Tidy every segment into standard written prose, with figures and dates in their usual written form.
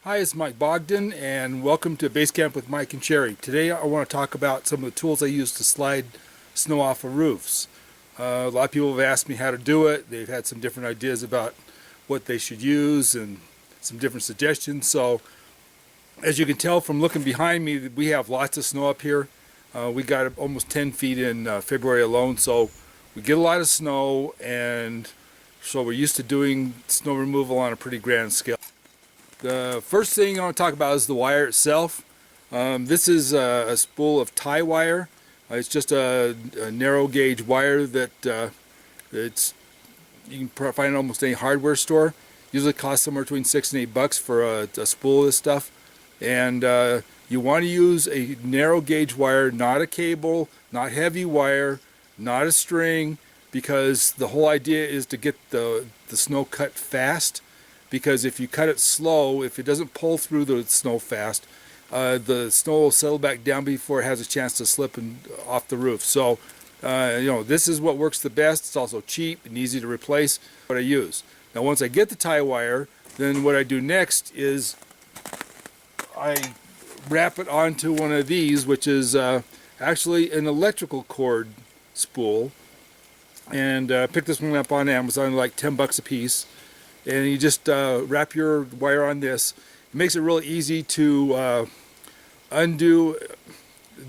Hi, it's Mike Bogden, and welcome to Base Camp with Mike and Cherry. Today I want to talk about some of the tools I use to slide snow off of roofs. A lot of people have asked me how to do it. They've had some different ideas about what they should use and some different suggestions. So as you can tell from looking behind me, we have lots of snow up here. We got almost 10 feet in February alone, so we get a lot of snow, and so we're used to doing snow removal on a pretty grand scale. The first thing I want to talk about is the wire itself. This is a spool of tie wire. It's just a narrow gauge wire that you can find in almost any hardware store. Usually costs somewhere between $6 and $8 for a spool of this stuff. And you want to use a narrow gauge wire, not a cable, not heavy wire, not a string, because the whole idea is to get the snow cut fast. Because if you cut it slow, if it doesn't pull through the snow fast, the snow will settle back down before it has a chance to slip off the roof. So, this is what works the best. It's also cheap and easy to replace. What I use. Now, once I get the tie wire, then what I do next is I wrap it onto one of these, which is actually an electrical cord spool. And picked this one up on Amazon, like $10 a piece. And you just wrap your wire on this. It makes it really easy to undo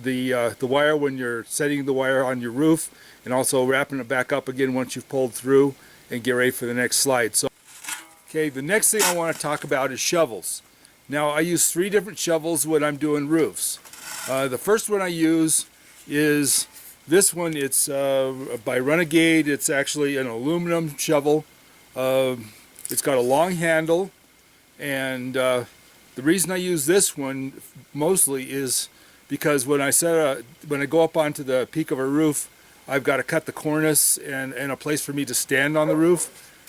the wire when you're setting the wire on your roof, and also wrapping it back up again once you've pulled through, and get ready for the next slide. So, okay, the next thing I want to talk about is shovels. Now, I use 3 different shovels when I'm doing roofs. The first one I use is this one. It's by Renegade. It's actually an aluminum shovel. It's got a long handle, and the reason I use this one mostly is because when I go up onto the peak of a roof, I've got to cut the cornice and a place for me to stand on the roof.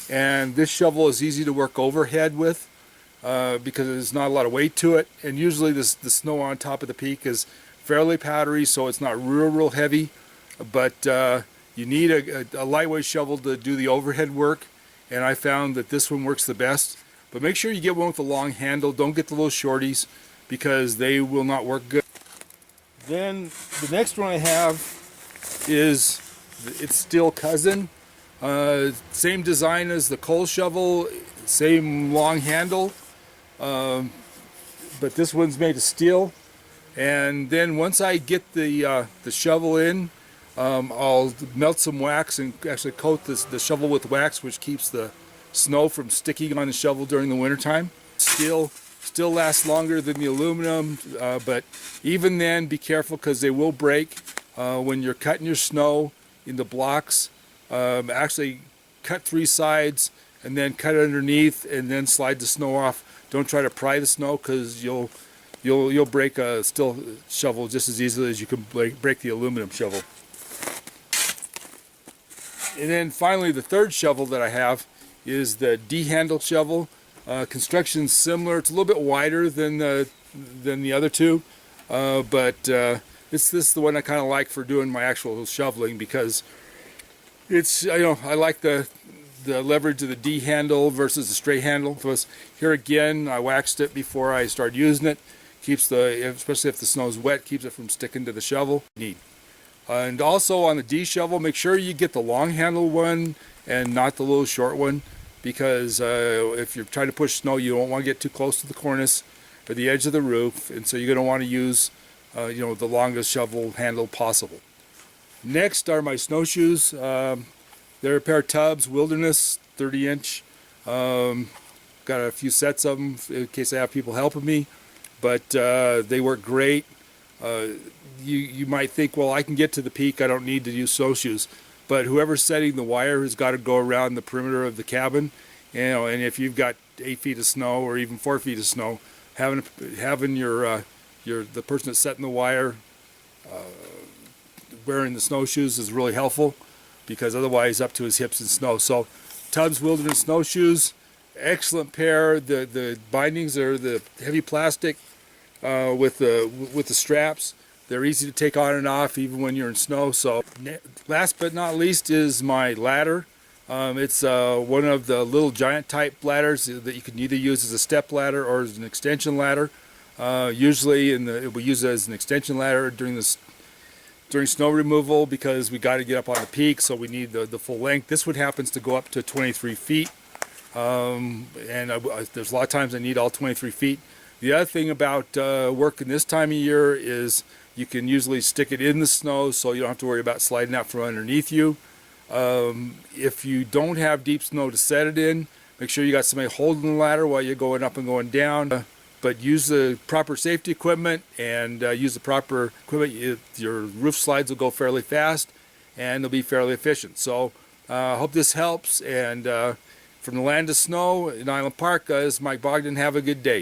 And this shovel is easy to work overhead with because there's not a lot of weight to it. And usually the snow on top of the peak is fairly powdery, so it's not real heavy. But you need a lightweight shovel to do the overhead work. And I found that this one works the best. But make sure you get one with a long handle. Don't get the little shorties, because they will not work good. Then the next one I have is its steel cousin. Same design as the coal shovel, same long handle, but this one's made of steel. And then once I get the shovel in, I'll melt some wax and actually coat the shovel with wax, which keeps the snow from sticking on the shovel during the wintertime. Still lasts longer than the aluminum, but even then, be careful, because they will break when you're cutting your snow in the blocks. Actually, cut 3 sides and then cut it underneath, and then slide the snow off. Don't try to pry the snow, because you'll break a steel shovel just as easily as you can break the aluminum shovel. And then finally, the third shovel that I have is the D-handle shovel. Construction's similar. It's a little bit wider than the other two, but this is the one I kind of like for doing my actual shoveling, because it's I like the leverage of the D handle versus the straight handle. So here again, I waxed it before I started using it. Keeps especially if the snow's wet, keeps it from sticking to the shovel. Neat. And also on the D shovel, make sure you get the long handle one and not the little short one, because if you're trying to push snow, you don't want to get too close to the cornice or the edge of the roof, and so you're going to want to use the longest shovel handle possible. Next are my snowshoes. They're a pair of Tubs Wilderness 30-inch. Got a few sets of them in case I have people helping me, but they work great. You might think, well, I can get to the peak, I don't need to use snowshoes. But whoever's setting the wire has got to go around the perimeter of the cabin, and if you've got 8 feet of snow or even 4 feet of snow, having the person that's setting the wire wearing the snowshoes is really helpful, because otherwise up to his hips in snow. So Tubs Wilderness snowshoes, excellent pair. The bindings are the heavy plastic with the straps. They're easy to take on and off even when you're in snow. So last but not least is my ladder. It's one of the little giant type ladders that you can either use as a step ladder or as an extension ladder. Usually we use it as an extension ladder during snow removal because we got to get up on the peak, so we need the full length. This one happens to go up to 23 feet. There's a lot of times I need all 23 feet. The other thing about working this time of year is you can usually stick it in the snow so you don't have to worry about sliding out from underneath you. If you don't have deep snow to set it in, make sure you got somebody holding the ladder while you're going up and going down. But use the proper safety equipment and use the proper equipment. Your roof slides will go fairly fast and they'll be fairly efficient. So I hope this helps. And from the land of snow in Island Park, is Mike Bogden. Have a good day.